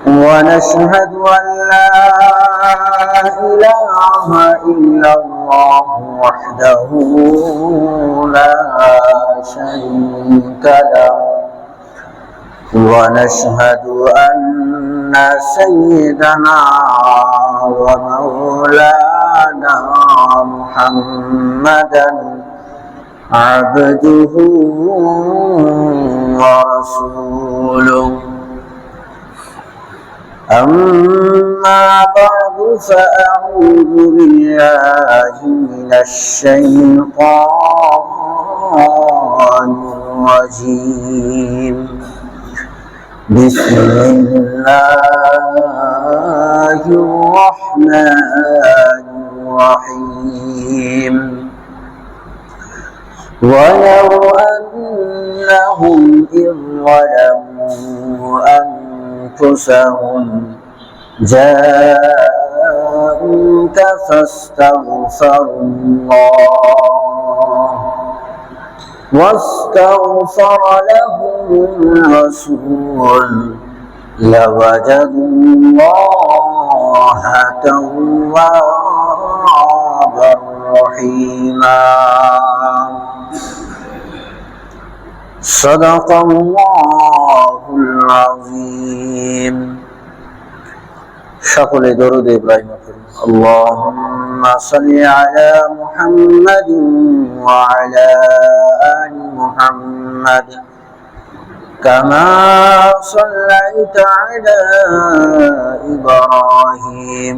ونشهد أن لا إله إلا الله وحده لا شريك له ونشهد أن سيدنا ومولانا محمدا عبده ورسوله. أما بعد فأعوذ بالله من الشيطان الرجيم. بسم الله الرحمن الرحيم. ولو أنهم إذ ظلموا أنفسهم جاءوك فاستغفروا الله واستغفر لهم الرسول لوجدوا الله توابا رحيما. صدق الله العظيم. সকলে দরুদ ইব্রাহিম পড়ুন। আল্লাহুম্মা সাল্লি আলা মুহাম্মাদ ওয়া আলা আলি মুহাম্মাদ কামা সাল্লাইতা আলা ইব্রাহিম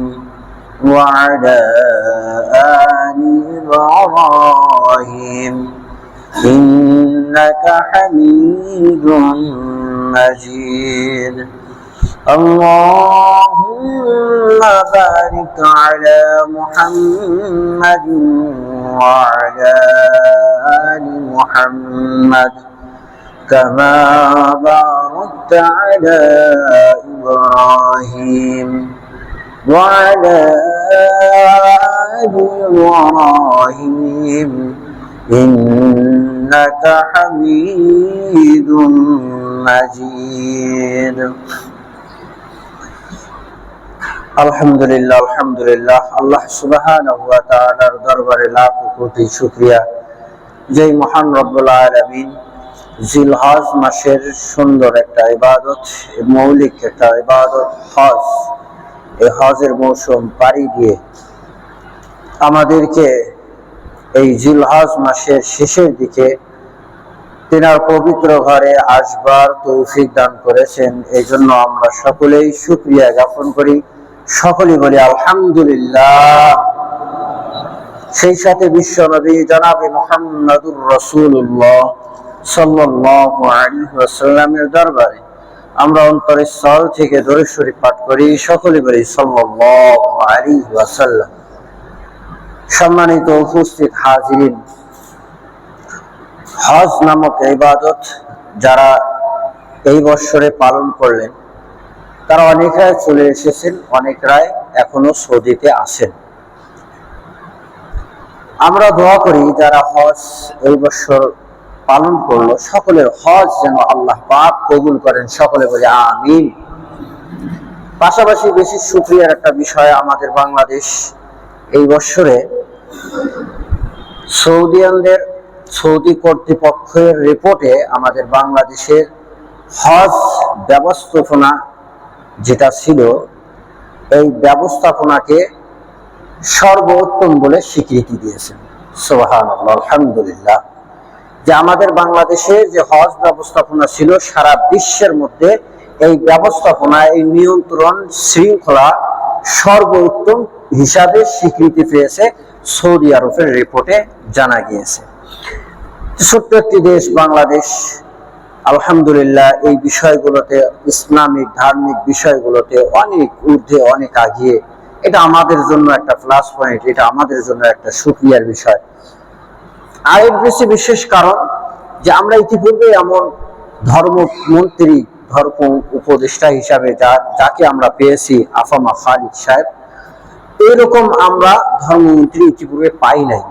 ওয়া আলা আলি ইব্রাহিম إنك حميد مجيد. اللهم بارك على محمد وعلى آل محمد كما باركت على إبراهيم وعلى آل إبراهيم إنك حميد مجيد. আলহামদুলিল্লাহ আল্লাহ সুবহানাহু ওয়া তাআলার দরবারে লাখ কোটি শুকরিয়া, যে মহান রব্বুল আলামিন জিলহজ মাসের সুন্দর একটা ইবাদত, মৌলিক একটা ইবাদত হজ, এই হজের মৌসুম পাড়ি দিয়ে আমাদেরকে এই জিলহজ মাসের শেষের দিকে তিনার পবিত্র ঘরে আসবার তৌফিক দান করেছেন। এই জন্য আমরা সকলেই শুকরিয়া জ্ঞাপন করি, সকলেই বলি আলহামদুলিল্লাহ। সেই সাথে বিশ্ব নবী জনাবে মুহাম্মদুর রাসূলুল্লাহ সাল্লাল্লাহু আলাইহি ওয়াসাল্লামের দরবারে আমরা অন্তরস্থল থেকে দরুদ শরীফ পাঠ করি, সকলেই বলি সাল্লাল্লাহু আলাইহি ওয়াসাল্লাম। সম্মানিত উপস্থিত হাজিরিন, হজ নামক ইবাদত যারা এই বছরে পালন করলেন তারা অনেকরাই চলে এসেছেন, অনেকরাই এখনো সৌদিতে আছেন। আমরা দোয়া করি যারা হজ এই বছর পালন করলো সকলের হজ যেন আল্লাহ পাক কবুল করেন, সকলে বলে আমিন। পাশাপাশি বেশি শুকরিয়ার একটা বিষয়, আমাদের বাংলাদেশ এই বছরে সৌদি কর্তৃপক্ষের রিপোর্টে আমাদের বাংলাদেশের হজ ব্যবস্থাপনা যেটা ছিল, এই ব্যবস্থাপনাকে সর্বোত্তম বলে স্বীকৃতি দিয়েছেন। সুবহানাল্লাহ, আলহামদুলিল্লাহ। যে আমাদের বাংলাদেশের যে হজ ব্যবস্থাপনা ছিল, সারা বিশ্বের মধ্যে এই ব্যবস্থাপনা, এই নিয়ন্ত্রণ শৃঙ্খলা সর্বোত্তম হিসাবে স্বীকৃতি পেয়েছে সৌদি আরবের রিপোর্টে জানা গিয়েছে। ছোট্ট একটি দেশ বাংলাদেশ, আলহামদুলিল্লাহ এই বিষয়গুলোতে, ইসলামিক ধার্মিক বিষয়গুলোতে অনেক ঊর্ধ্বে, অনেক আগিয়ে। এটা আমাদের জন্য একটা প্লাস পয়েন্ট, এটা আমাদের জন্য একটা শুকরিয়ার বিষয়। আর এর বেশি বিশেষ কারণ যে আমরা ইতিপূর্বে এমন ধর্মমন্ত্রী, ধর্ম উপদেষ্টা হিসাবে যাকে আমরা পেয়েছি, আফামা খালিদ সাহেব, এরকম আমরা ধর্মমন্ত্রী ইতিপূর্বে পাই নাই।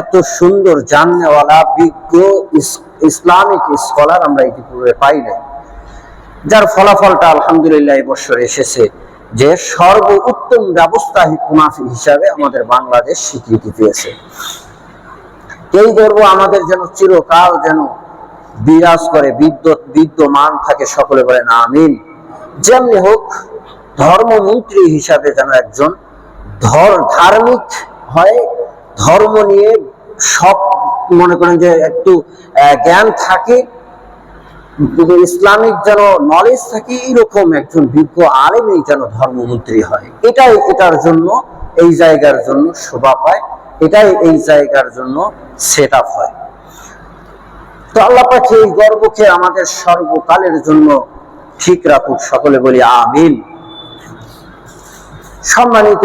এত সুন্দর জাননেওয়ালা বিজ্ঞ ইসলামিক স্কলার আমরা ইতিপূর্বে পাই নাই। যার ফলাফলটা আলহামদুলিল্লাহ এই বছর এসেছে যে সর্বোত্তম ব্যবস্থাপনা হিসাবে আমাদের বাংলাদেশ স্বীকৃতি পেয়েছে। এই গর্ব আমাদের যেন চিরকাল যেন বিরাজ করে, বিদ্যমান থাকে, সকলে বলেন আমিন। যেমনি হোক ধর্মমন্ত্রী হিসাবে যেন একজন ধার্মিক হয়, ধর্ম নিয়ে সব মনে করেন যে একটু জ্ঞান থাকে, ইসলামিক যেন নলেজ থাকে, এইরকম একজন বিজ্ঞ আলেমই যেন ধর্মমন্ত্রী হয়। এটার জন্য এই জায়গার জন্য শোভা পায়, এটাই এই জায়গার জন্য সেট আপ হয়। তো আল্লাহ পাক এই গর্বকে আমাদের সর্বকালের জন্য ঠিক রাখুক, সকলে বলি আমিন। সম্মানিত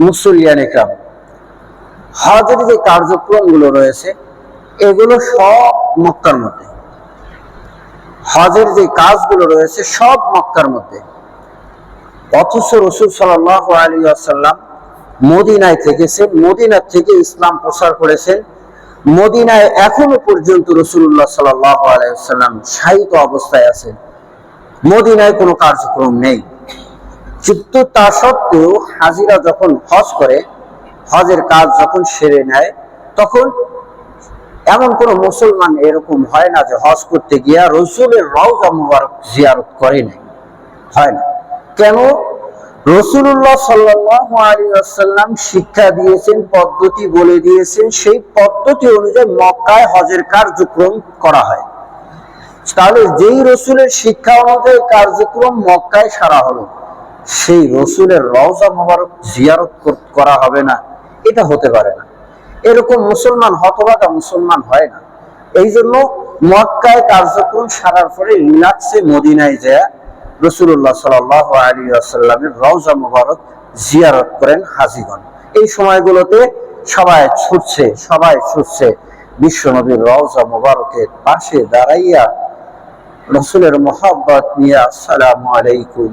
মুসলিয়ান ইকরাম, হজের যে কার্যক্রমগুলো রয়েছে এগুলো সব মক্কার মধ্যে, হজের যে কাজগুলো রয়েছে সব মক্কার মধ্যে। অথচ রাসূল সাল্লাল্লাহু আলাইহি ওয়াসাল্লাম মদিনায় থেকেছেন, মদিনা থেকে ইসলাম প্রচার করেছেন। মদিনায় এখনো পর্যন্ত রাসূলুল্লাহ সাল্লাল্লাহু আলাইহি ওয়াসাল্লাম শায়িত অবস্থায় আছেন, মদিনায় কোনো কার্যক্রম নেই। কিন্তু তা সত্ত্বেও হাজিরা যখন হজ করে, হজের কাজ যখন সেরে নেয়, তখন এমন কোন মুসলমান এরকম হয় না যে হজ করতে গিয়া রাসূলের রওজা মুবারক জিয়ারত করে নাই, হয় না। কেন? রাসূলুল্লাহ সাল্লাল্লাহু আলাইহি ওয়াসাল্লাম শিক্ষা দিয়েছেন, পদ্ধতি বলে দিয়েছেন, সেই পদ্ধতি অনুযায়ী মক্কায় হজের কার্যক্রম করা হয়। তাহলে যেই রাসূলের শিক্ষা অনুযায়ী কার্যক্রম মক্কায় সারা হলো, সেই রাসূলের রওজা মুবারক জিয়ারত করা হবে না, এটা হতে পারে না। এরকম মুসলমান হতভাগা মুসলমান হয় না। এই জন্য মক্কায় কার্যক্রম সারার পরে রিল্যাক্সে মদিনায় যায় রাসূলুল্লাহ সাল্লাল্লাহু আলাইহি ওয়াসাল্লামের রওজা মুবারক জিয়ারত করেন হাজীগণ। এই সময়গুলোতে সবাই ছুটছে বিশ্বনবীর রওজা মুবারকের পাশে দাঁড়াইয়া রাসূলের মোহাব্বত নিয়ে আসসালামু আলাইকুম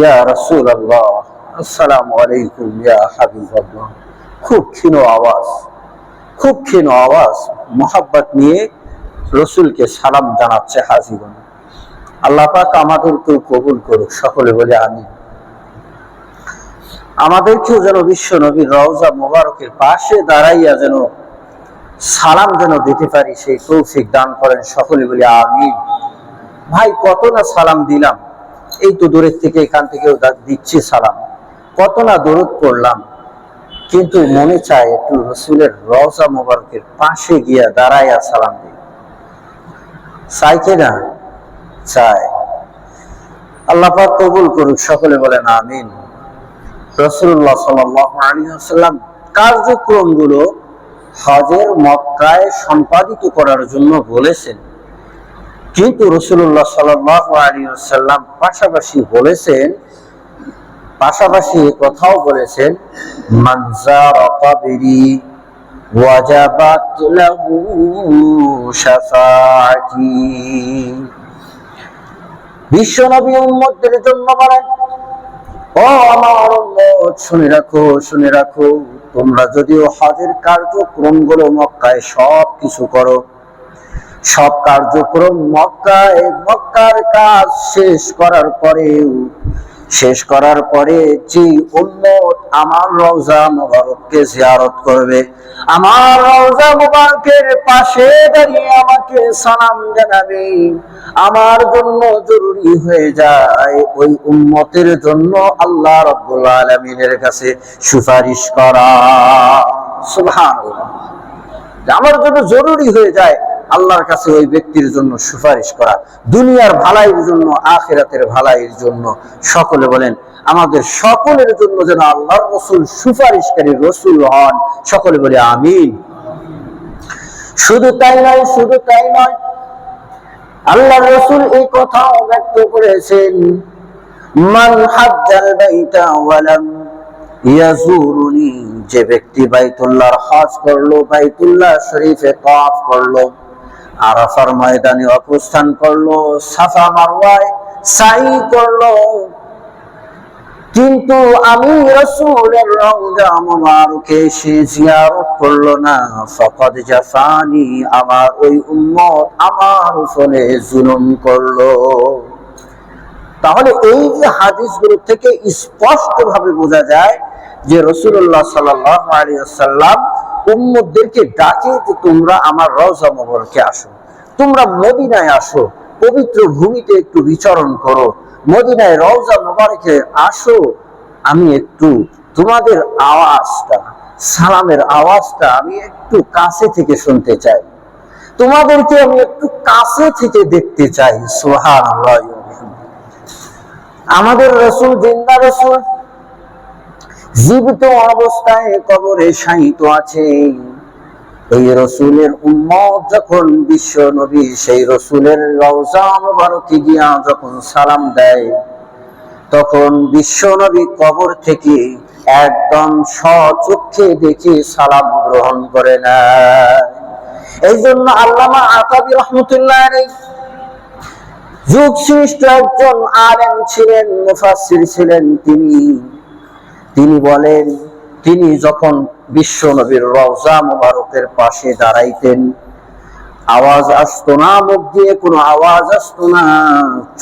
ইয়া রাসূলুল্লাহ, আসসালামু আলাইকুম ইয়া হাবিবাল্লাহ। খুব ক্ষীণ আওয়াজ মোহাব্বত নিয়ে রসুলকে সালাম জানাচ্ছে হাজীগণ। আল্লাহ পাক আমাদেরকেও কবুল করুক, সকলে বলে আমিন। আমাদেরকেও যেন বিশ্ব নবীর রওজা মুবারকের পাশে দাঁড়াইয়া যেন সালাম যেন দিতে পারি, সেই তৌফিক দান করেন, সকলে বলে আমিন। ভাই কত না সালাম দিলাম, এই তো দূরের থেকে এখান থেকেও দিচ্ছি সালাম, কত না দরুদ পড়লাম, কিন্তু মনে চায় একটু রসুলের রওজা মুবারকের পাশে গিয়া দাঁড়াইয়া সালাম দিই। চাই কিনা? চাই। আল্লাহ পাক কবুল করুক, সকলে বলেন আমিন। রাসূলুল্লাহ সাল্লাল্লাহু আলাইহি ওয়াসাল্লাম কার্যক্রমগুলো হজের মক্কায় সম্পাদিত করার জন্য বলেছেন, কিন্তু রাসূলুল্লাহ সাল্লাল্লাহু আলাইহি ওয়াসাল্লাম পাশাপাশি কথাও বলেছেন, মান যারা কবরি ওয়াজাবাত লাহু শাফাআতি। বিশ্বনবী উম্মতদের জন্য বলেন, ও আমার উম্মত, শুনে রাখো, তোমরা যদিও হজের কার্যক্রমগুলো মক্কায় সব কিছু করো, সব কার্যক্রম মক্কার কাজ শেষ করার পরে যে উম্মত আমার রওজা মুবারককে জিয়ারত করবে, আমার রওজা মুবারকের পাশে দাঁড়িয়ে আমাকে সালাম জানাবে, আমার জন্য জরুরি হয়ে যায় ওই উম্মতের জন্য আল্লাহ রাব্বুল আলামিনের কাছে সুপারিশ করা। সুবহানাল্লাহ। আমার জন্য জরুরি হয়ে যায় আল্লাহর কাছে ওই ব্যক্তির জন্য সুপারিশ করা, দুনিয়ার ভালাইয়ের জন্য, আখিরাতের ভালাইয়ের জন্য। সকলে বলেন, আমাদের সকলের জন্য যেন আল্লাহর রাসূল সুপারিশকারী রাসূল হন, সকলে বলে আমিন। শুধু তাই নয়, আল্লাহর রাসূল এই কথাও ব্যক্ত করেছেন, মান হাজ্জাল বাইতা ওয়ালাম ইয়াজুরুনি, যে ব্যক্তি বাইতুল্লাহর হজ করলো, বাইতুল্লাহ শরীফে তাওয়াফ করলো, আরাফার ময়দানে অবস্থান করলো, সাফা মারওয়ায় সাই করলো, কিন্তু আমি রাসূলের রওজা মুবারকে এসে জিয়ারত করলো না, ফাকাদ জাফানি, আমার ওই উম্মত আমার উপরে জুলুম করলো। তাহলে এই যে হাদিসগুলো থেকে স্পষ্টভাবে বোঝা যায় যে রাসূলুল্লাহ সাল্লাল্লাহু আলাইহি ওয়াসাল্লাম উম্মতদেরকে ডাকে যে তোমরা আমার রওজা মুবারকে আসো, তোমরা মদিনায় আসো, পবিত্র ভূমিতে একটু বিচরণ করো, মদিনায় রওজা মুবারকে আসো, আমি একটু তোমাদের আওয়াজটা, সালামের আওয়াজটা আমি একটু কাছে থেকে শুনতে চাই, তোমাদেরকে আমি একটু কাছে থেকে দেখতে চাই। সুবহানাল্লাহ। আমাদের রাসূল জিন্দা রাসূল, জীবিত অবস্থায় কবরে শায়িত আছে। এই রাসূলের উম্মত যখন বিশ্ব নবী সেই রাসূলের রওজা মুবারকে গিয়া যখন সালাম দেয়, তখন বিশ্ব নবী কবর থেকে একদম স্বচক্ষে দেখে সালাম গ্রহণ করে নেয়। এই জন্য আল্লামা আতাবী রহমতুল্লাহ আলাইহি যুগ শ্রেষ্ঠ একজন আলেম ছিলেন, মুফাসসির ছিলেন। তিনি বলেন, তিনি যখন বিশ্ব নবীর রওজা মুবারকের পাশে দাঁড়াইতেন, আওয়াজ আসতো না, মুখ দিয়ে কোনো আওয়াজ আসতো না,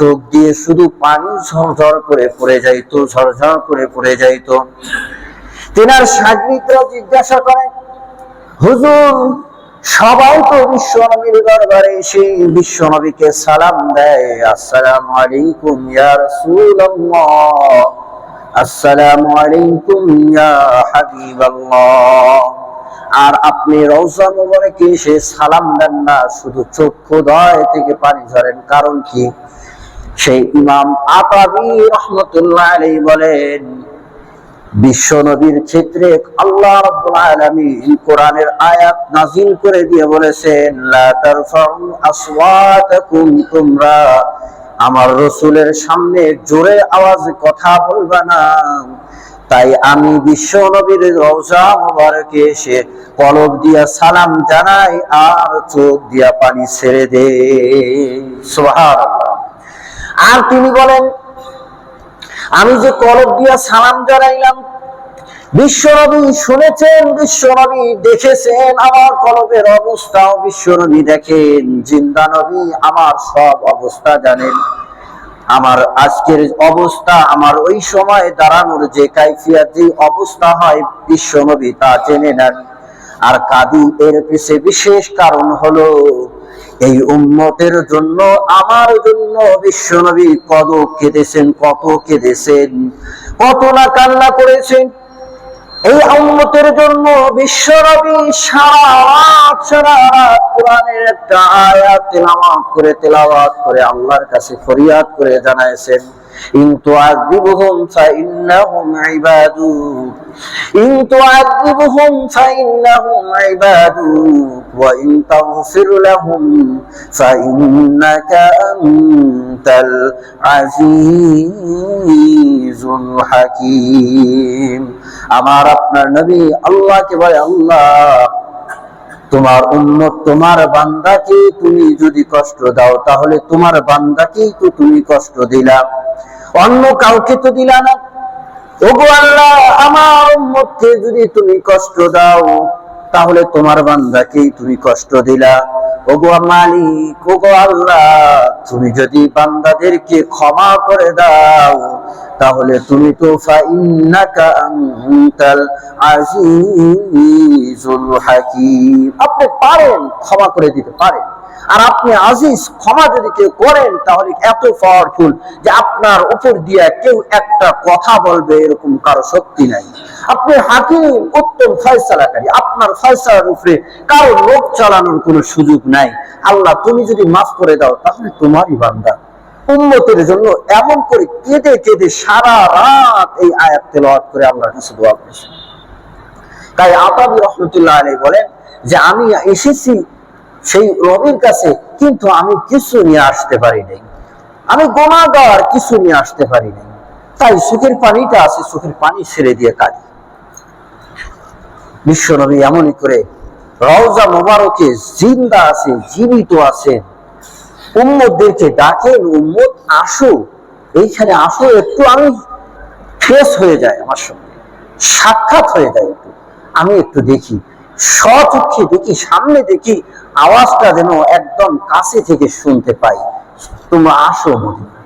চোখ দিয়ে শুধু পানি ঝরঝর করে পড়ে যাইতো, ঝরঝর করে পড়ে যাইতো। তেনার সাহাবীরা জিজ্ঞাসা করেন, হুজুর সবাই তো বিশ্ব নবীর দরবারে এসে বিশ্ব নবীকে সালাম দেয়, আসসালামু আলাইকুম ইয়া রাসূলুল্লাহ, আসসালামু আলাইকুম ইয়া হাবিবাল্লাহ, আর আপনি রওজা মুবারকে এসে সালাম দেন না, শুধু চক্ষুদ্বয় থেকে পানি ঝরেন, কারণ কি? সেই ইমাম আতাবী রহমতুল্লাহ আলাইহি বলেন, বিশ্ব নবীর ক্ষেত্রে আল্লাহ রাব্বুল আলামিন কোরআনের আয়াত নাযিল করে দিয়ে বলেছেন, লা তারফাউ আসওয়াতাকুম, তোমরা আমার রাসূলের সামনে জোরে আওয়াজে কথা বলবা না। তাই আমি বিশ্ব নবীর রওজা মুবারকে এসে কলব দিয়া সালাম জানাই আর চোখ দিয়া পানি ছেড়ে দেই। সুবহানাল্লাহ। আর তিনি বলেন, আমি যে কলব দিয়া সালাম জানাইলাম, বিশ্বনবী শুনেছেন, বিশ্বনবী দেখেছেন আমার কলবের অবস্থাও বিশ্বনবী দেখেন, জিন্দা নবী আমার সব অবস্থা জানেন। আমার আজকের অবস্থা, আমার ওই সময় দাঁড়ানোর যে কাইফিয়াত, যে অবস্থা হয় বিশ্বনবী তা জেনে নেন। আর কাদি এর পিছে বিশেষ কারণ হলো এই উম্মতের জন্য, আমার জন্য বিশ্বনবী কত কেঁদেছেন, কত কেঁদেছেন, কত না কান্না করেছেন। এই উম্মতের জন্য বিশ্বনবী সারা রাত কোরআনের একটা আয়াত তেলাওয়াত করে আল্লাহর কাছে ফরিয়াদ করে জানাইছেন, ইন তুআযিবহুম ফাইন্নাহুম ইবাদুক, ইন তুআযিবহুম ফাইন্নাহুম ইবাদুক, ওয়া ইন তাগফির লাহুম ফাইন্নাকা আনতাল আজিজুল হাকীম। আমার আপনার নবী আল্লাহকে বলে, আল্লাহ তোমার উম্মত, তোমার বান্দাকে তুমি যদি কষ্ট দাও, তাহলে তোমার বান্দাকেই তো তুমি কষ্ট দিলা, অন্য কাউকে তো দিলা না। ওগো আল্লাহ, আমার উম্মতকে যদি তুমি কষ্ট দাও, তাহলে তোমার বান্দাকেই তুমি কষ্ট দিলা। ওগো মালিক, ওগো আল্লাহ, তুমি যদি বান্দাদেরকে ক্ষমা করে দাও, তাহলে তুমি তো ফাইন্নাকা আনতাল আজিজুল হাকীম, আপনি পারেন, ক্ষমা করে দিতে পারেন। আর আপনি আজিজ, ক্ষমা যদি কেউ করেন তাহলে এত পাওয়ারফুল যে আপনার উপর দিয়ে কেউ একটা কথা বলবে এরকম কারো শক্তি নাই। আপনি হাকিম, উত্তম ফয়সালাকারী, আপনার ফয়সালার উপরে কারো লোক চালানোর কোনো সুযোগ নাই। আল্লাহ তুমি যদি মাফ করে দাও, তাহলে তোমারই বান্দা। উম্মতের জন্য এমন করে কেঁদে কেঁদে সারা রাত এই আয়াত তেলাওয়াত করে আল্লাহর কাছে দোয়া করেছেন। তাই আতাবী রহমতুল্লাহ আলাইহি বলেন যে আমি এসেছি সেই রবের কাছে, কিন্তু আমি কিছু নিয়ে আসতে পারি নাই, আমি গুনাহগার, কিছু নিয়ে আসতে পারি নাই। তাই চোখের পানিটা আছে, চোখের পানি ছেড়ে দিয়ে কাঁদি। বিশ্বনবী এমনই করে রওজা মোবারকে জিন্দা আছে, জীবিত আছে, উম্মতদেরকে ডাকেন, উম্মত আসো, এইখানে আসো, একটু আমি ফেস হয়ে যায়, আমার সঙ্গে সাক্ষাৎ হয়ে যায়, একটু আমি একটু দেখি, স্বচক্ষে দেখি, সামনে দেখি, আওয়াজটা যেন একদম কাছে থেকে শুনতে পাই, তোমরা আসো মদিনা।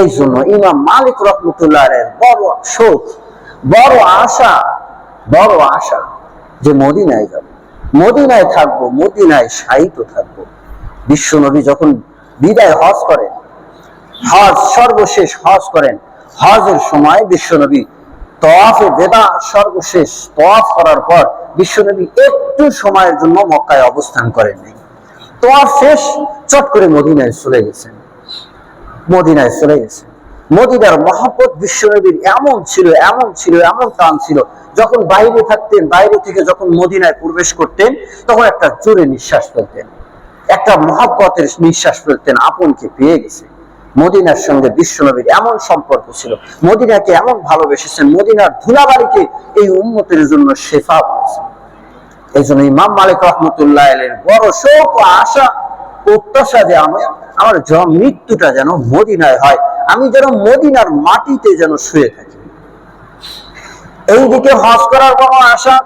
এই জন্য ইমাম মালিক রহমতুল্লাহের বড় শোক, বড় আশা যে মদিনায় যাব, মদিনায় থাকবো, মদিনায় শায়িত থাকবো। বিশ্বনবী যখন বিদায় হজ করেন, সর্বশেষ হজ করেন, হজের সময় বিশ্বনবী তওয়াফে বেদা সর্বশেষ তওয়াফ করার পর বিশ্বনবী একটু সময়ের জন্য মক্কায় অবস্থান করেন নাই। তওয়াফ শেষ, চট করে মদিনায় চলে গেছেন। মদিনার মহব্বত বিশ্বনবীর এমন ছিল, এমন টান ছিল, যখন বাইরে থাকতেন, বাইরে থেকে যখন মদিনায় প্রবেশ করতেন, তখন একটা জোরে নিঃশ্বাস ফেলতেন, একটা মহব্বতের নিঃশ্বাস ফেলতেন, আপনকে পেয়ে গেছে। মদিনার সঙ্গে বিশ্বনবীর এমন সম্পর্ক ছিল, মদিনাকে এমন ভালোবেসেছেন, মদিনার ধুলাবাড়িকে এই উম্মতের জন্য শেফা করেছেন। এই জন্য ইমাম মালিক রহমতুল্লাহ আলাইহির বড় শোক ও আশা, প্রত্যাশা যে আমার মৃত্যুটা যেন মদিনায় হয়, আমি যেন মদিনার মাটিতে যেন শুয়ে থাকি। এইদিকে হজ করার বড় আশা।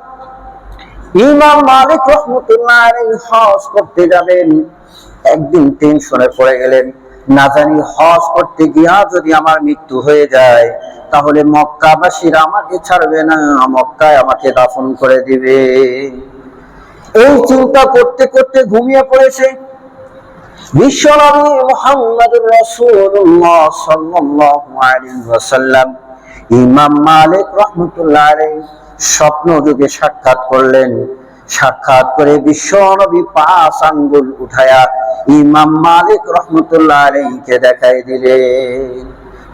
ইমাম মালিক রহমতুল্লাহ আলাইহি হজ করতে যাবেন, একদিন টেনশনে পড়ে গেলেন, না জানি হজ করতে গিয়া যদি আমার মৃত্যু হয়ে যায়, তাহলে মক্কাবাসীরা আমাকে ছাড়বে না, মক্কায় আমাকে দাফন করে দিবে। এই চিন্তা করতে করতে ঘুমিয়ে পড়েছে। বিশ্বনবী মুহাম্মদুর রাসূলুল্লাহ সাল্লাল্লাহু আলাইহি ওয়াসাল্লাম ইমাম মালিক রাহমাতুল্লাহ আলাইহি স্বপ্ন যুগে সাক্ষাৎ করলেন। সাক্ষাৎ করে বিশ্বনবী 5 আঙ্গুল উঠায়া ইমাম মালিক রাহমাতুল্লাহ আলাইহিকে দেখাই দিলেন।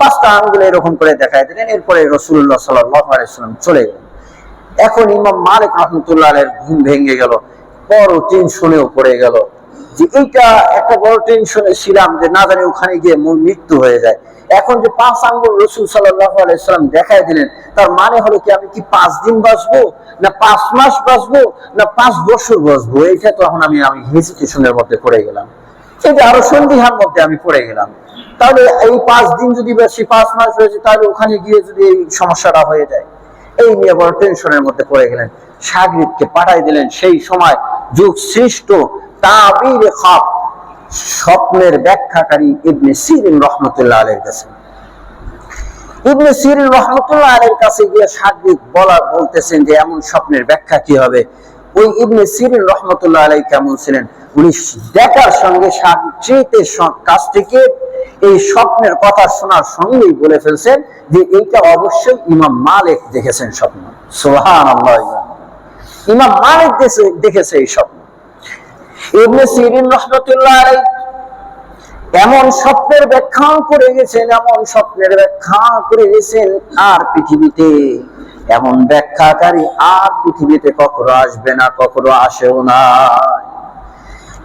5টা আঙ্গুল এরকম করে দেখাই দিলেন। এরপরে রাসূলুল্লাহ সাল্লাল্লাহু আলাইহি ওয়াসাল্লাম চলে গেলেন। এখন ইমাম মালিক রাহমাতুল্লাহ আলাইহির ঘুম ভেঙে গেল, বড় টেনশনেও পড়ে গেল যে এইটা একটা বড় টেনশনে ছিলাম যে না জানি ওখানে গিয়ে মৃত্যু হয়ে যায়। এখন যে 5 আঙ্গুল রাসূল সাল্লাল্লাহু আলাইহি ওয়াসাল্লাম দেখাই দিলেন, তার মানে হলো কি আমি কি 5 দিন বাঁচবো, না 5 মাস বাঁচবো, না 5 বছর বাঁচবো? এইটা তো এখন আমি হেজিটেশনের মধ্যে পড়ে গেলাম, এটা আরো সন্দিহার মধ্যে আমি পড়ে গেলাম। তাহলে এই 5 দিন যদি বাঁচি, 5 মাস বাঁচি, তাহলে ওখানে গিয়ে যদি এই সমস্যাটা হয়ে যায়, এই নিয়ে বড় টেনশনের মধ্যে পড়ে গেলেন। শাগরিদকে পাঠাই দিলেন সেই সময় যুগ শ্রেষ্ঠ তাবির খাব, স্বপ্নের ব্যাখ্যাকারী ইবনে সিরিন রাহমাতুল্লাহ আলাইহির কাছে। ইবনে সিরিন রাহমাতুল্লাহ আলাইহির কাছে গিয়ে শাগরিদ বলতেছেন যে এমন স্বপ্নের ব্যাখ্যা কি হবে। ওই ইবনে সিরিন রাহমাতুল্লাহ আলাইহি কেমন ছিলেন, উনি দেখার সঙ্গে শাগরিদের কাছ থেকে এই স্বপ্নের কথা শোনার সঙ্গেই বলে ফেলছেন যে এইটা অবশ্যই ইমাম মালিক দেখেছেন স্বপ্ন। সুবহানাল্লাহ, ইমাম মালিক দেখেছে এই স্বপ্ন। ইবনে সিরিন রাহমাতুল্লাহ আলাইহি এমন স্বপ্নের ব্যাখ্যা করে গেছেন, আর পৃথিবীতে এমন ব্যাখ্যাকারী আর পৃথিবীতে কখনো আসবে না, কখনো আসেও না।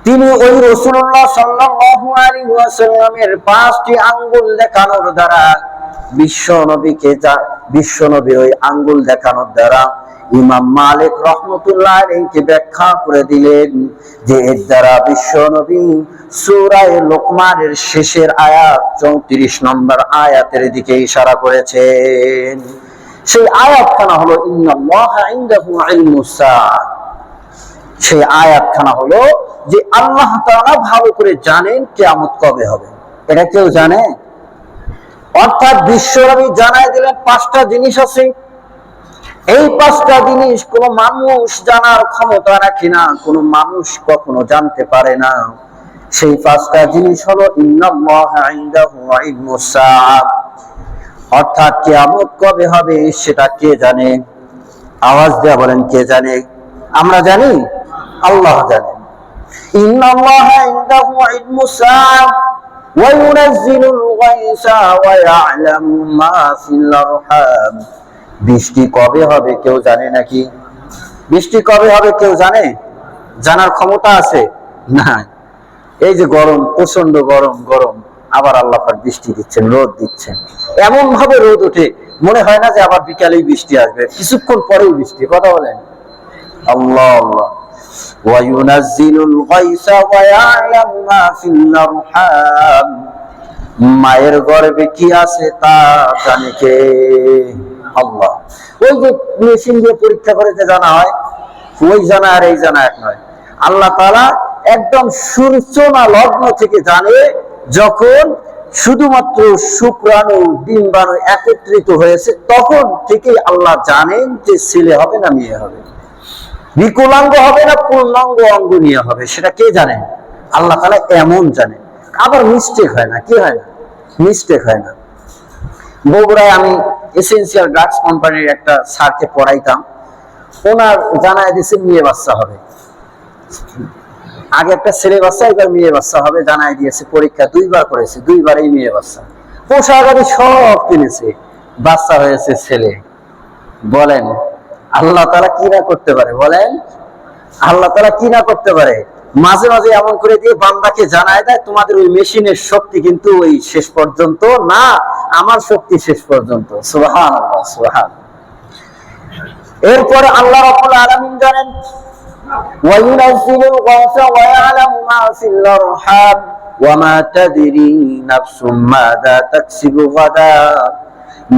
তিনি ওই রাসূলুল্লাহ সাল্লাল্লাহু আলাইহি ওয়াসাল্লামের 5টি আঙ্গুল দেখানোর দ্বারা বিশ্বনবীর ওই আঙ্গুল দেখানোর দ্বারা ইমাম মালিক রাহমাতুল্লাহ আলাইহি ব্যাখ্যা করে দিলেন যে এর দ্বারা বিশ্বনবী সূরা লোকমানের শেষের আয়াত 34 নম্বর আয়াতের দিকে ইশারা করেছেন। সেই আয়াতখানা হলো ইন্নাল্লাহা ইনদাহু ইলমুস সাআহ। সেই আয়াতখানা হলো যে আল্লাহ তাআলা ভালো করে জানেন কিয়ামত কবে হবে। এটা কেউ জানে? অর্থাৎ বিশ্বনবী জানায় দিলেন 5টা জিনিস আছে। এই 5টা জিনিস কোন মানুষ জানার ক্ষমতা রাখে না, কোন মানুষ কখনো জানতে পারে না। সেই 5টা জিনিস হলো ইন্নাল্লাহা ইনদাহু ইলমুস সাআহ, অর্থাৎ কিয়ামত কবে হবে সেটা কে জানে? আওয়াজ দিয়ে বলেন, কে জানে? আমরা জানি, আল্লাহ জানেন। ইন্নাল্লাহা ইনদাহু ইলমুস সাআহ ওয়া ইউনাজ্জিলুল গায়সা ওয়া ইয়া'লামু মা ফিল আরহাম। বৃষ্টি কবে হবে কেউ জানে নাকি? বৃষ্টি কবে হবে কেউ জানে? জানার ক্ষমতা আছে না। এই যে গরম, প্রচন্ড গরম, আবার আল্লাহ পাক বৃষ্টি দিচ্ছেন, রোদ দিচ্ছেন, এমন ভাবে রোদ ওঠে মনে হয় না যে আবার বিকালেই বৃষ্টি আসবে, কিছুক্ষণ পরেই বৃষ্টি। কথা বলেন আল্লাহ আল্লাহ। ওয়া ইউনাজ্জিলুল গায়সা ওয়া ইয়া'লামু মা ফিল আরহাম। মায়ের গর্ভে কি আছে তা জানে কে? আল্লাহ। ওই যে মেশিন দিয়ে পরীক্ষা করে যে জানা হয়, ওই জানা আর এই জানা এক নয়। আল্লাহ তাআলা একদম সূচনা লগ্ন থেকে জানে, যখন শুধুমাত্র শুক্রাণু ডিম্বাণু একত্রিত হয়েছে, তখন থেকেই আল্লাহ জানেন যে ছেলে হবে না মেয়ে হবে, বিকলাঙ্গ হবে না পূর্ণাঙ্গ অঙ্গ নিয়ে হবে, সেটা কে জানেন? আল্লাহ তাআলা এমন জানেন। আবার মিস্টেক হয় না, কি হয় না? মিস্টেক হয় না। বগুড়ায় আমি এসেন্সিয়াল ড্রাগস কোম্পানির একটা স্যারকে পড়াইতাম, ওনার জানায় দিয়েছে মেয়ে বাচ্চা হবে। আগে একটা ছেলে বাচ্চা, এবার মেয়ে বাচ্চা হবে জানাই দিয়েছে। পরীক্ষা 2বার করেছে, 2বারই মেয়ে বাচ্চা। পোশাক আদি সব কিনেছে, বাচ্চা হয়েছে ছেলে। বলেন আল্লাহ তাআলা কি না করতে পারে? বলেন আল্লাহ তাআলা কি না করতে পারে? মাঝে মাঝে এমন করে দিয়ে বান্দাকে জানায় দেয়, তোমাদের ওই মেশিনের শক্তি কিন্তু ওই শেষ পর্যন্ত না, আমার শক্তি শেষ পর্যন্ত। সুবহানাল্লাহ, সুবহানাল্লাহ। এরপরে আল্লাহ রাব্বুল আলামিন জানেন, وَيُنَزِّلُ الْغَيْثَ وَيَعْلَمُ مَا فِي الْأَرْحَامِ وَمَا تَدْرِي نَفْسٌ مَاذَا تَكْسِبُ غَدًا।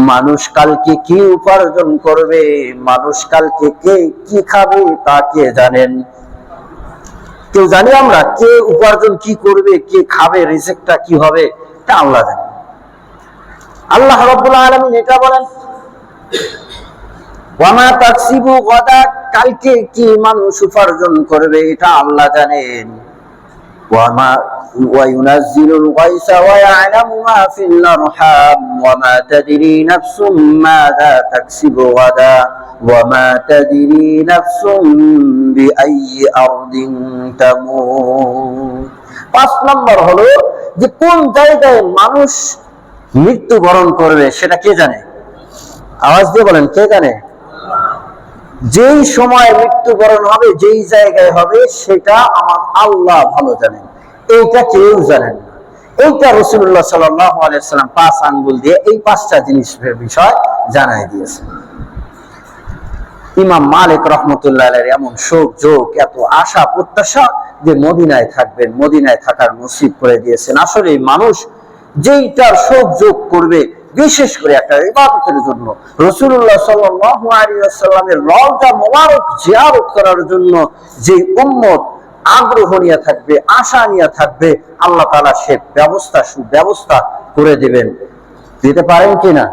মানুষ কালকে কি উপার্জন করবে, মানুষ কালকে কে কি খাবে তা কে জানেন? কেউ জানি আমরা? কে উপার্জন কি করবে, কে খাবে, রিজিকটা কি হবে, তা আল্লাহ জানেন। আল্লাহ রাব্বুল আলামিন এটা বলেন, ওয়ামা তাকসিবু গাদা, কালকে কি মানুষ উপার্জন করবে এটা আল্লাহ জানেন। ওয়ায়ুনাজ্জিলুল গায়সা ওয়া ইয়ালামু মা ফিল আরহাম ওয়ামা তাদরি নাফসুম মাযা তাকসিবু গাদা ওয়ামা তাদরি নাফসুম বিআইয়ি আরদিন তামুত। 5 নম্বর হলো যে কোন জায়গায় মানুষ মৃত্যুবরণ করবে সেটা কে জানে? আওয়াজ দিয়ে বলেন, কে জানে? যেই সময় মৃত্যুবরণ হবে, যেই জায়গায় হবে, সেটা আমার আল্লাহ ভালো জানেন, এইটা কেউ জানেন না। এইটা রাসূলুল্লাহ সাল্লাল্লাহু আলাইহি ওয়াসাল্লাম 5 আঙ্গুল দিয়ে এই 5টা জিনিসের বিষয় জানাই দিয়েছেন। ইমাম মালিক রাহমাতুল্লাহ আলাইহি এমন শোক যোগ, এত আশা প্রত্যাশা যে মদিনায় থাকবেন, মদিনায় থাকার নসিব করে দিয়েছেন। আসলে মানুষ যেইটার শোক যোগ করবে, বিশেষ করে একটা ইবাদতের জন্য, রাসূলুল্লাহ সাল্লাল্লাহু আলাইহি ওয়াসাল্লামের রওজা মোবারক জিয়ারত করার জন্য যে উম্মত আগ্রহ নিয়ে থাকবে, আশা নিয়ে থাকবে, আল্লাহ তাআলা সে সুব্যবস্থা করে দিবেন। দিতে পারেন কিনা?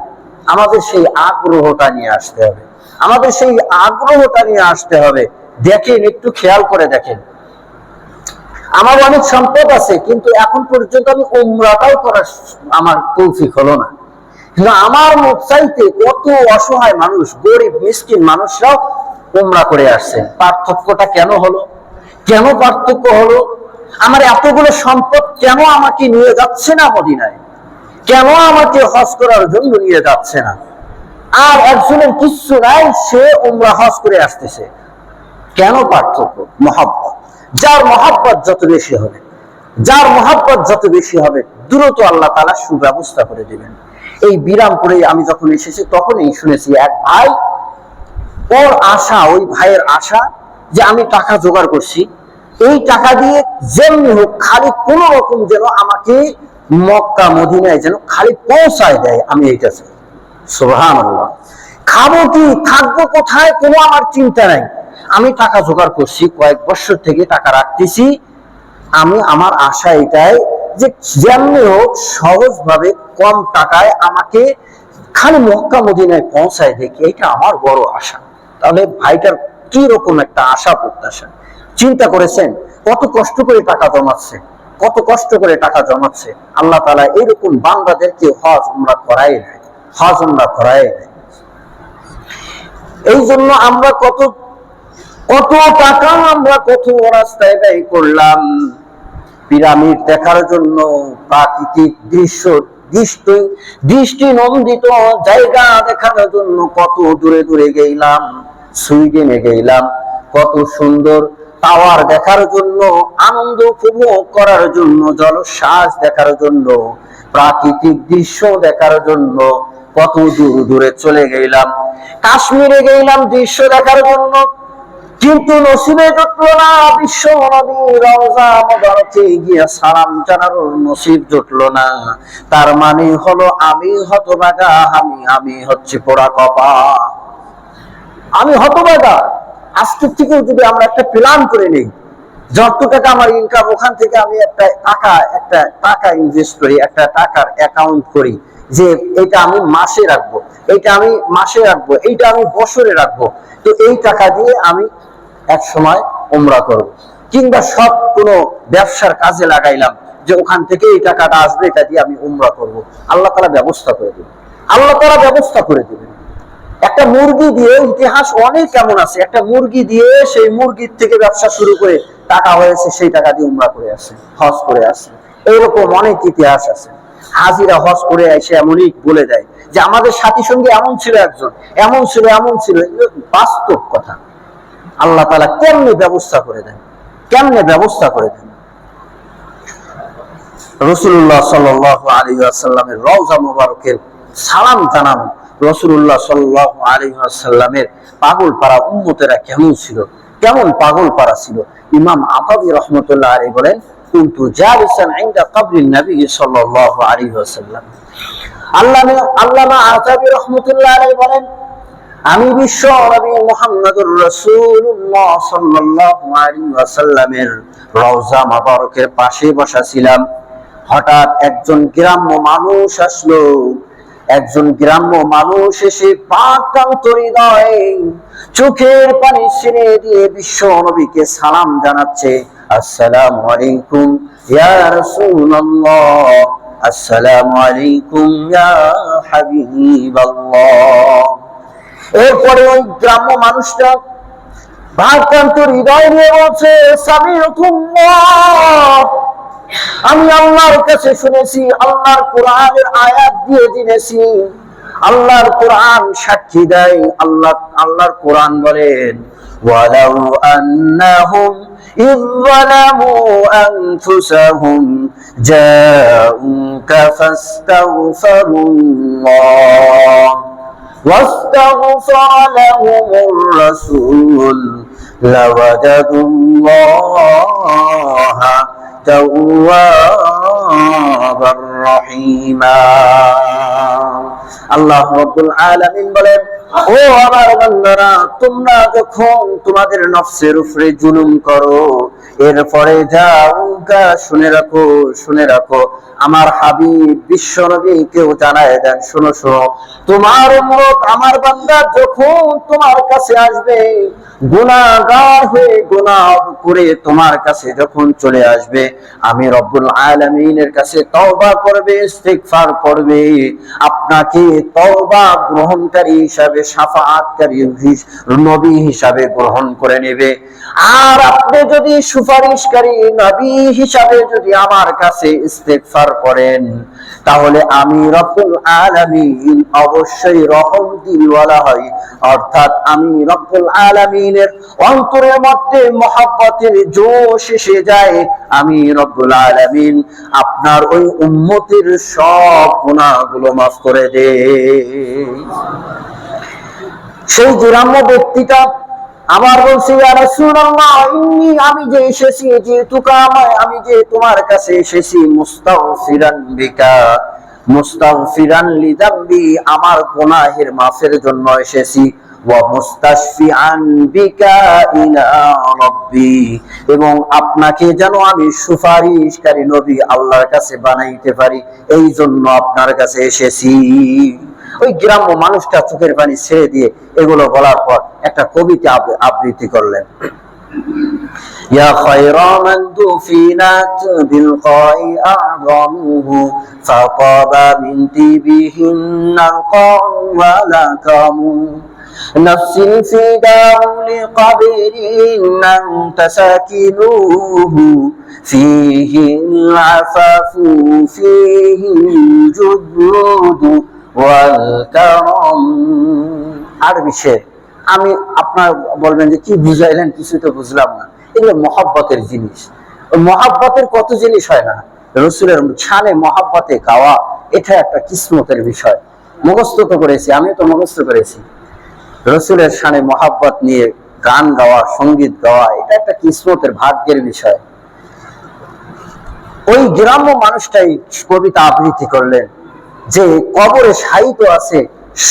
আমাদের সেই আগ্রহটা নিয়ে আসতে হবে, আমাদের সেই আগ্রহটা নিয়ে আসতে হবে। দেখেন, একটু খেয়াল করে দেখেন, আমার অনেক সম্পদ আছে, কিন্তু এখন পর্যন্ত আমি উমরাটাও করার আমার তৌফিক হলো না। কিন্তু আমার মত চাইতে কত অসহায় মানুষ, গরিব মিসকিন মানুষরাও উমরা করে আসছে। পার্থক্যটা কেন হলো? কেন পার্থক্য হলো? আমার এতগুলো সম্পদ কেন আমাকে নিয়ে যাচ্ছে না মদিনায়? কেন আমাকে হজ করার জন্য নিয়ে যাচ্ছে না? আর একজনের কিচ্ছু নাই, সে উমরা হজ করে আসতেছে। কেন পার্থক্য? মহব্বত। যার মহব্বত যত বেশি হবে, যার মহব্বত যত বেশি হবে, দ্রুত আল্লাহ তাআলা সুব্যবস্থা করে দিবেন। এই বিরামপুরে আমি যখন এসেছি তখনই শুনেছি এক ভাই, ওর আশা, ওই ভাইয়ের আশা যে আমি টাকা জোগাড় করছি, এই টাকা দিয়ে যেমনি হোক খালি কোন রকম যেন আমাকে মক্কা মদিনায় যেন খালি পৌঁছায় দেয়, আমি এইটা চাই। সুবহানাল্লাহ। খাবো কি, থাকবো কোথায়, কোনো আমার চিন্তা নাই। আমি টাকা জোগাড় করছি, কয়েক বছর থেকে টাকা রাখতেছি। আমি আমার আশা এটাই যে যেমনি হোক সহজভাবে কম টাকায় আমাকে খালি মক্কা মদিনায় পৌঁছায় দেখি, এটা আমার বড় আশা। তাহলে ভাইটার কি রকম একটা আশা প্রত্যাশা, চিন্তা করেছেন? কত কষ্ট করে টাকা জমাচ্ছে, কত কষ্ট করে টাকা জমাচ্ছে। আল্লাহ তাআলা এরকম বান্দাদেরকে হজ উমরা করায় দেয়, হজ উমরা করায় দেয়। এই জন্য আমরা কত কত টাকা আমরা কত রাস্তায় ব্যয় করলাম পিরামিড দেখার জন্য, প্রাকৃতিক দৃশ্য, দৃষ্টি নন্দিত জায়গা দেখার জন্য কত দূরে দূরে গেলাম, সুইডেনে গেলাম, কত সুন্দর টাওয়ার দেখার জন্য, আনন্দ উপভোগ করার জন্য, জলশ্বাস দেখার জন্য, প্রাকৃতিক দৃশ্য দেখার জন্য কত দূর দূরে চলে গেলাম। কাশ্মীরে গেলাম দৃশ্য দেখার জন্য, কিন্তু নসিবে জুটলো না বিশ্ব নবীর রওজা মুবারকে গিয়ে সালাম জানানোর নসিব জুটলো না। তার মানে হলো আমি হতভাগা, আমি হচ্ছে পোড়া কপাল, আমি হতভাগা। আজকে থেকে যদি আমরা একটা প্ল্যান করে নেই, যত টাকা আমার ইনকাম, ওখান থেকে আমি একটা টাকা ইনভেস্ট করি, একটা টাকার অ্যাকাউন্ট করি, যে এটা আমি মাসে রাখবো, এটা আমি মাসে রাখবো, এইটা আমি বছরে রাখবো। তো এই টাকা দিয়ে আমি এক সময় উমরা করব, কিংবা সব কোনো ব্যবসার কাজে লাগাইলাম, যে ওখান থেকে এই টাকাটা আসবে, এটা দিয়ে আমি উমরা করব। আল্লাহ তাআলা ব্যবস্থা করে দেবেন, আল্লাহ তাআলা ব্যবস্থা করে দেবেন। একটা মুরগি দিয়ে ইতিহাস অনেক কেমন আছে, একটা মুরগি দিয়ে সেই মুরগির থেকে ব্যবসা শুরু করে টাকা হয়েছে, সেই টাকা দিয়ে উমরা করে আসে, হজ করে আসে। এইরকম অনেক ইতিহাস আছে। হাজিরা হজ করে এসে এমনই বলে দেয় যে আমাদের সাথী সঙ্গে এমন ছিল, একজন এমন ছিল, এমন ছিল। বাস্তব কথা। আল্লাহ তাআলা কেমনে ব্যবস্থা করে দেন, কেমনে ব্যবস্থা করে দেন। রাসূলুল্লাহ সাল্লাল্লাহু আলাইহি ওয়াসাল্লামের রওজা মুবারকের সালাম জানানো, রাসূলুল্লাহ সাল্লাল্লাহু আলাইহি ওয়াসাল্লামের পাগল পারা উম্মতেরা কেমন ছিল, কেমন পাগল পারা ছিল। ইমাম আতাবী রাহমাতুল্লাহ আলাইহি বলেন, কুনতু জালিসান ইনদা কবরিন নবী সাল্লাল্লাহু আলাইহি ওয়াসাল্লাম। আল্লামা আতাবী রাহমাতুল্লাহ আলাইহি বলেন, আমি বিশ্ব নবী মুহাম্মদুর রাসূলুল্লাহ সাল্লাল্লাহু আলাইহি ওয়াসাল্লামের রওজা মুবারকের পাশে বসা ছিলাম। হঠাৎ একজন গ্রাম্য মানুষ আসলো। একজন গ্রাম্য মানুষ এসে পাকান্ত হৃদয়ে চোখের পানি ছেড়ে দিয়ে বিশ্ব নবীকে সালাম জানাচ্ছে, আসসালামু আলাইকুম ইয়া রাসূলুল্লাহ, আসসালামু আলাইকুম ইয়া হাবিবাল্লাহ। এরপরে ওই গ্রাম্য মানুষটা ভারাক্রান্ত হৃদয় নিয়ে বলছে, সামিউতুল্লাহ, আমি আল্লাহর কাছে শুনেছি, আল্লাহর কোরআনের আয়াত দিয়ে জেনেছি। আল্লাহর কোরআন সাক্ষী দেয়, আল্লাহর কোরআন বলেন, ওয়ালাউ আন্নাহুম ইয যালামু আনফুসাহুম জাউকা ফাস্তাগফিরুল্লাহ واستغفر لهم الرسول لوجدوا الله توابا رحيما। আল্লাহ রাব্বুল আলামিন বলেন, ও আমার বান্দারা, তোমরা যখন তোমাদের নফসের উপরে জুলুম করো, এরপরে যাও শুনে রাখো, শুনে রাখো, আমার হাবিব বিশ্ব নবী কেউ জানায় দেন, শোনো শোনো, তোমার উম্মত আমার বান্দা যখন তোমার কাছে আসবে, গুনাহগার হয়ে গুনাহ করে তোমার কাছে যখন চলে আসবে, আমি রব্বুল আলামিনের কাছে তওবা করবে, ইস্তিগফার করবে, আপনাকে তওবা গ্রহণকারী হিসাবে, শাফাআতকারী নবী হিসাবে গ্রহণ করে নেবে। আর আপনি যদি সুপারিশকারী নবী হিসাবে যদি আমার কাছে ইস্তিগফার করেন, তাহলে আমি রব্বুল আলামিন অবশ্যই রহম দিলওয়ালা হই। অর্থাৎ আমি রব্বুল আলামিনের অন্তরের মধ্যে মহব্বতের জোশ এসে যায়। আমি রব্বুল আলামিন আপনার ওই উম্মতের সব গুনাহগুলো মাফ করে দেই। সেই গ্রাম্য ব্যক্তিটা আমার বলছে, ইয়া রাসূলুল্লাহ, আমি যে এসেছি, আমি যে তোমার কাছে এসেছি, মুস্তাগফিরান বিকা, মুস্তাগফিরান লিযামবি, আমার গুনাহের মাফের জন্য এসেছি, ওয়া মুস্তাশফিআন বিকা ইলা রাব্বি, এবং আপনাকে যেন আমি সুপারিশকারী নবী আল্লাহর কাছে বানাইতে পারি, এই জন্য আপনার কাছে এসেছি। ওই গ্রাম্য মানুষটা চোখের পানি ছেড়ে দিয়ে এগুলো বলার পর একটা কবিতা আবৃত্তি করলেন, ইয়া খায়রা মান দুফিনাত বিল কাই আ'যামুহু ফাতাবা বিনতি বিহিন্না কাউ ওয়া লাকামু নাফসি ফিদাউ লিকবরিন আনতা সাকিনুহু ফীহি আল-আফাফু ফীহি জুদুদু ওয়াল কারাম। আরবি শের। আমি আপনার বলবেন যে কি বুঝাইলেন, কিছু তো বুঝলাম না। এগুলো মহব্বতের জিনিস। মহব্বতের কত জিনিস হয় না, রাসূলের শানে মহব্বতে গাওয়া, এটা একটা কিসমতের বিষয়। মুখস্থ তো করেছি, আমি তো মুখস্থ করেছি। রাসূলের শানে মহব্বত নিয়ে গান গাওয়া, সঙ্গীত গাওয়া, এটা একটা কিসমতের, ভাগ্যের বিষয়। ওই গ্রাম্য মানুষটাই কবিতা আবৃত্তি করলেন যে কবরে শায়িত আছে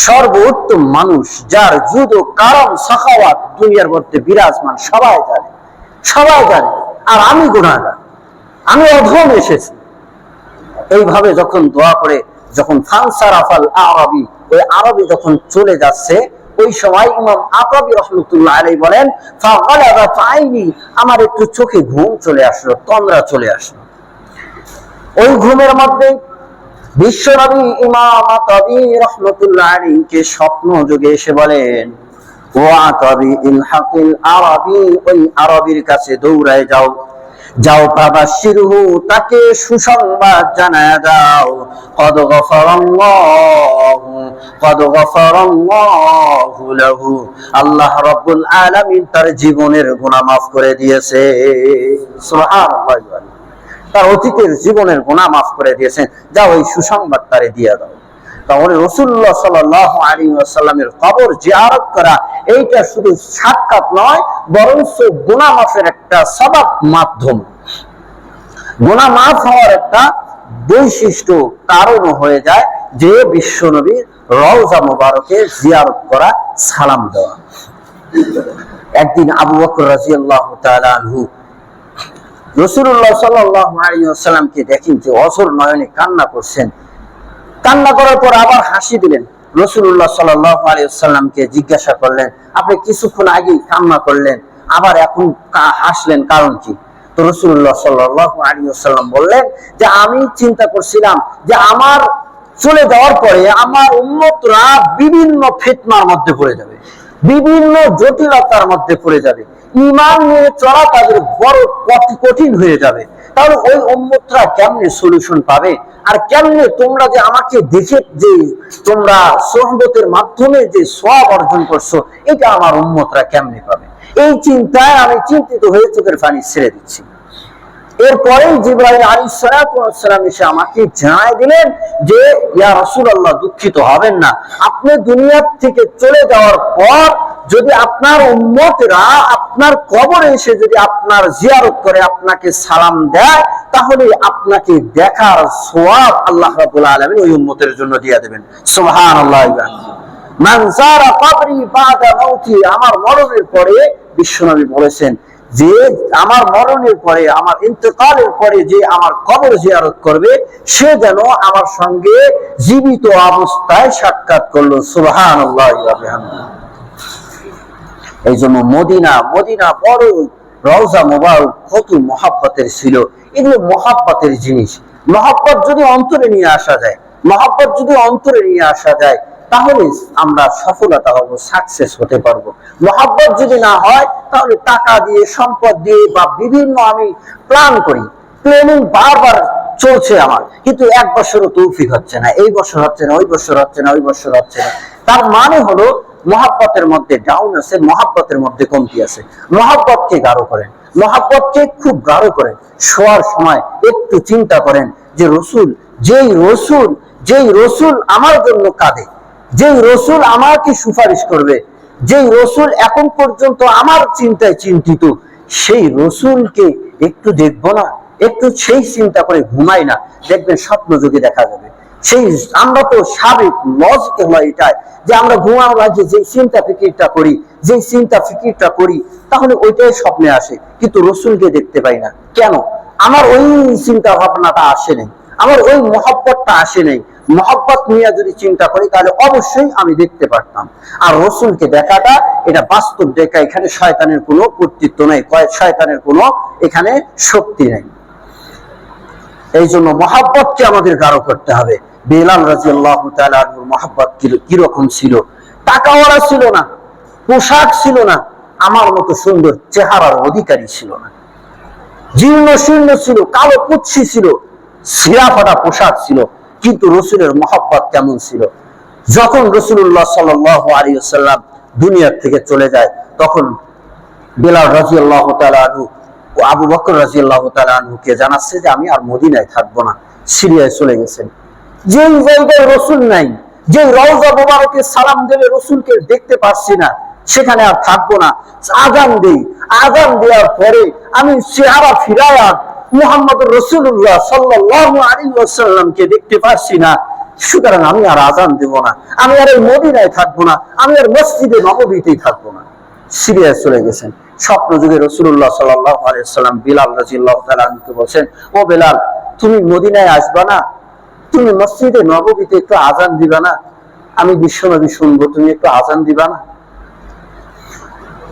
সর্বোত্তম মানুষ, যার জুদ ও কারম সাখাওয়াত দুনিয়ার মধ্যে বিরাজমান, সবাই জানে, সবাই জানে। আর আমি গুনাহগার, আমি অধম এসেছি। এইভাবে যখন দোয়া করে, যখন ফানসারাফাল আরবি, ওই আরবি যখন চলে যাচ্ছে, ওই সময় ইমাম আতাবী রাহমাতুল্লাহ আলাইহি বলেন, ফাগালাবাত আইনি, আমার একটু চোখে ঘুম চলে আসলো, তন্দ্রা চলে আসলো। ওই ঘুমের মধ্যে বিশ্বনবী ইমাম আতাবী রাহমাতুল্লাহ আলাইহিকে স্বপ্ন যোগে এসে বলেন, ও আতাবী ইলহাকিল আরবি, ওই আরবির কাছে দৌড়ায় যাও, যাও ফাবাশশিরহু, তাকে সুসংবাদ জানায়া দাও, কদ গফারাল্লাহু, কদ গফারাল্লাহু লাহু, আল্লাহ রাব্বুল আলামিন তার জীবনের গুনাহ মাফ করে দিয়েছে। সুবহানাল্লাহ, তার অতীতের জীবনের গুনাহ মাফ করে দিয়েছেন, যাও এই সুসংবাদ তারে দিয়ে দাও। তাহলে রাসূলুল্লাহ সাল্লাল্লাহু আলাইহি ওয়াসাল্লামের কবর জিয়ারত করা, এইটা শুধু সাক্ষাৎ নয়, বরং গুনাহ মাফের একটা সবাব মাধ্যম, গুনাহ মাফ হওয়ার একটা বৈশিষ্ট্য কারণ হয়ে যায় যে বিশ্বনবীর রওজা মুবারকে জিয়ারত করা, সালাম দেওয়া। একদিন আবু বকর রাদিয়াল্লাহু তাআলা আনহু রাসূলুল্লাহ সাল্লাল্লাহু আলাইহি ওয়াসাল্লামকে দেখেন যে অঝর নয়নে কান্না করছেন। কান্না করার পর আবার হাসি দিলেন। রাসূলুল্লাহ সাল্লাল্লাহু আলাইহি ওয়াসাল্লামকে জিজ্ঞাসা করলেন, আপনি কিছুক্ষণ আগেই কান্না করলেন, আবার এখন হাসলেন, কারণ কি? তো রাসূলুল্লাহ সাল্লাল্লাহু আলাইহি ওয়াসাল্লাম বললেন যে আমি চিন্তা করছিলাম যে আমার চলে যাওয়ার পরে আমার উম্মতরা বিভিন্ন ফিতনার মধ্যে পড়ে যাবে, বিভিন্ন জটিলতার মধ্যে পড়ে যাবে, ঈমান নিয়ে চলা তাদের বড় কঠিন হয়ে যাবে। তাহলে ওই উম্মতরা কেমনে সলিউশন পাবে? আর কেমনে তোমরা যে আমাকে দেখে যে তোমরা সোহবতের মাধ্যমে যে সওয়াব অর্জন করছো, এটা আমার উম্মতরা কেমনে পাবে? এই চিন্তায় আমি চিন্তিত হয়ে চোখের পানি ছেড়ে দিচ্ছি। এরপরেই জিবরাইল আলাইহিস সালাতু ওয়াস সালাম এসে আমাকে জানায় দিলেন যে ইয়া রাসূলুল্লাহ, দুঃখিত হবেন না, আপনি দুনিয়া থেকে চলে যাওয়ার পর যদি আপনার উম্মতরা আপনার কবরে এসে যদি আপনার জিয়ারত করে, আপনাকে সালাম দেয়, তাহলে আপনাকে দেখার সওয়াব আল্লাহ রাব্বুল আলামিন ওই উম্মতের জন্য দিয়ে দেবেন। সুবহানাল্লাহ। মান যারা কবরি বাদা মাউতি, আমার মরণের পরে বিশ্বনবী বলেছেন যে আমার মরণের পরে, আমার ইন্তেকালের পরে যে আমার কবর জিয়ারত করবে, সে যেন আমার সঙ্গে জীবিত অবস্থায় সাক্ষাৎ করলো। সুবহানাল্লাহ ওয়া বিহামদিহি। এই জন্য মদিনা বড় রওজা মুবারক কত মহব্বতের ছিল। এগুলো মহব্বতের জিনিস। মহব্বত যদি অন্তরে নিয়ে আসা যায়, মহব্বত যদি অন্তরে নিয়ে আসা যায়, তাহলে আমরা সফলতা হব, সাকসেস হতে পারবো। মহব্বত যদি না হয়, তাহলে টাকা দিয়ে, সম্পদ দিয়ে বা বিভিন্ন আমি প্ল্যান করি, প্ল্যানিং বারবার চলছে আমার, কিন্তু এক বছরও তৌফিক হচ্ছে না, এই বছর হচ্ছে না, ওই বছর হচ্ছে না, ওই বছর হচ্ছে না। তার মানে হলো মহব্বতের মধ্যে ডাউন আছে, মহব্বতের মধ্যে কমতি আছে। মহব্বতকে গাঢ় করেন, মহব্বতকে খুব গাঢ় করেন। শোয়ার সময় একটু চিন্তা করেন যে যেই রসুল আমার জন্য কাঁদে, যেই রসুল আমাকে সুপারিশ করবে, যেই রসুল এখন পর্যন্ত আমার চিন্তায় চিন্তিত, সেই রসুলকে একটু দেখবো না, একটু সেই চিন্তা করে ঘুমাই না, দেখবেন স্বপ্ন যোগে দেখা যাবে। সেই আমরা তো স্বাভাবিক লজিকে হলো এটাই যে আমরা ঘুমানোর আগে যে চিন্তা ফিকিরটা করি, তাহলে ওইটাই স্বপ্নে আসে, কিন্তু রসুলকে দেখতে পাই না। কেন? আমার ওই চিন্তা ভাবনাটা আসে নাই, আমার ওই মহব্বতটা আসে নাই। মহব্বত নিয়ে যদি চিন্তা করি, তাহলে অবশ্যই আমি দেখতে পারতাম। আর রসুলকে দেখাটা এটা বাস্তব দেখা, এখানে শয়তানের কোনো কর্তৃত্ব নেই, শয়তানের কোনো এখানে শক্তি নেই। এই জন্য মহব্বতকে আমাদের গাঢ় করতে হবে। বেলাল রাদিয়াল্লাহু তাআলা আনহুর মহব্বত কিরকম ছিল? টাকাওয়ালা ছিল না, পোশাক ছিল না, আমার মতো সুন্দর চেহারার অধিকারী ছিল না, জীর্ণ শীর্ণ ছিল, কালো কুৎসি ছিল, ছিঁড়া ফাটা পোশাক ছিল, কিন্তু রসুলের মহব্বত কেমন ছিল? যখন রাসূলুল্লাহ সাল্লাল্লাহু আলাইহি ওয়াসাল্লাম দুনিয়া থেকে চলে যায়, তখন বেলাল রাদিয়াল্লাহু তাআলা আনহু ও আবু বকর রাদিয়াল্লাহু তাআলা আনহুকে জানাচ্ছে যে আমি আর মদিনায় থাকবো না, সিরিয়ায় চলে গেছেন। যেই জায়গায় রসুল নাই, যে রওজা মুবারকে সালাম দেবে, রসুলকে দেখতে পাচ্ছি না, সেখানে আর থাকবো না। আযান দেওয়ার পরে আমি চেহারা ফিরায়া মুহাম্মদুর রাসূলুল্লাহ সাল্লাল্লাহু আলাইহি ওয়াসাল্লামকে দেখতে পাচ্ছি না, সুতরাং আমি আর আযান দেব না, আমি আর এই মদিনায় থাকবো না, আমি আর মসজিদে নববীতেই থাকবো না। সিরিয়ায় চলে গেছেন। স্বপ্ন যুগে রাসূলুল্লাহ সাল্লাল্লাহু আলাইহি ওয়াসাল্লাম বিলাল রাদিয়াল্লাহু তাআলা আনহুকে বলেন, ও বেলাল, তুমি মদিনায় আসবা না? তুমি মসজিদে নববীতে একটু আজান দিবা না? আমি বিশ্বনবী শুনবো, তুমি একটু আজান দিবা না?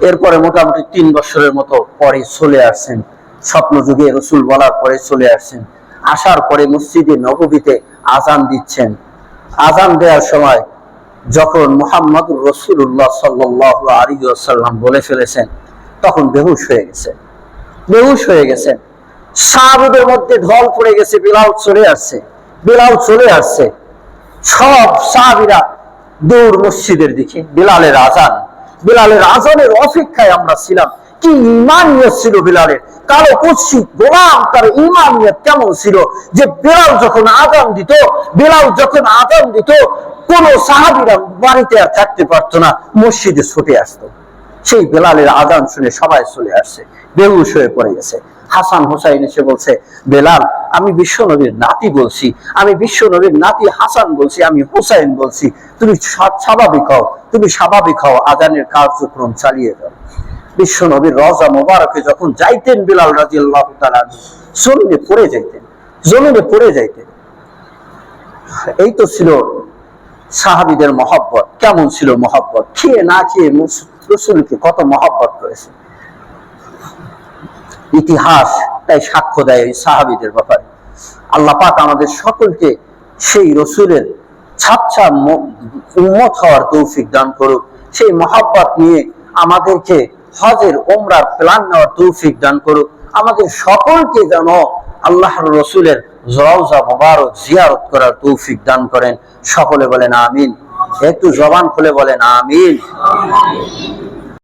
এরপরে মোটামুটি 3 বছরের মতো পরে চলে আসছেন, স্বপ্ন যুগে রসুল বলার পরে চলে আসছেন। আসার পরে মসজিদে নববীতে আজান দিচ্ছেন। আজান দেওয়ার সময় যখন মুহাম্মদুর রাসূলুল্লাহ সাল্লাল্লাহু আলাইহি ওয়াসাল্লাম বলে ফেলেছেন, তখন বেহুশ হয়ে গেছেন। বেহুশ হয়ে গেছেন। সাহাবীদের মধ্যে ঢল পড়ে গেছে, বিলাল চলে আসছে, বিলাল চলে আসছে। সব সাহাবীরা দৌড় মসজিদের দিকে। বিলালের আজান, বিলালের আজানের অপেক্ষায় আমরা ছিলাম। কি ঈমানিয়ত ছিল বিলালের! কালো কুৎসিত গোলাম, তার ঈমানিয়ত কেমন ছিল যে বিলাল যখন আজান দিত, বিলাল যখন আজান দিত, কোন সাহাবীরা বাড়িতে আর থাকতে পারতো না, মসজিদে ছুটে আসতো। সেই বেলালের আজান শুনে সবাই চলে আসছে, বেহুশ হয়ে পড়ে গেছে। হাসান হোসাইন এসে বলছে, বেলাল, আমি বিশ্ব নবীর নাতি বলছি, আমি বিশ্ব নবীর নাতি হাসান বলছি, আমি হোসাইন বলছি, তুমি স্বাভাবিক হও, তুমি স্বাভাবিক হও, আজানের কার্যক্রম চালিয়ে যাও। বিশ্ব নবীর রওজা মোবারকে যখন যাইতেন বিলাল রাদিয়াল্লাহু তাআলা জমিনে পড়ে যাইতেন, জমিনে পড়ে যাইতেন। এই তো ছিল সাহাবীদের মহব্বত। কেমন ছিল মহব্বত! খেয়ে না খেয়ে রাসূলকে কত মহব্বত করেছে। ইতিহাস তাই সাক্ষ্য দেয় এই সাহাবীদের ব্যাপারে। আল্লাহ পাক আমাদের সকলকে সেই রসুলের ছাপছা উম্মত হওয়ার তৌফিক দান করুক। সেই মহব্বত নিয়ে আমাদেরকে হজের ওমরার প্ল্যান নেওয়ার তৌফিক দান করুক। আমাদের সকলকে যেন আল্লাহর রসুলের রওজা মোবারক জিয়ারত করার তৌফিক দান করেন। সকলে বলেন আমিন। একটু জবান খুলে বলেন আমিন।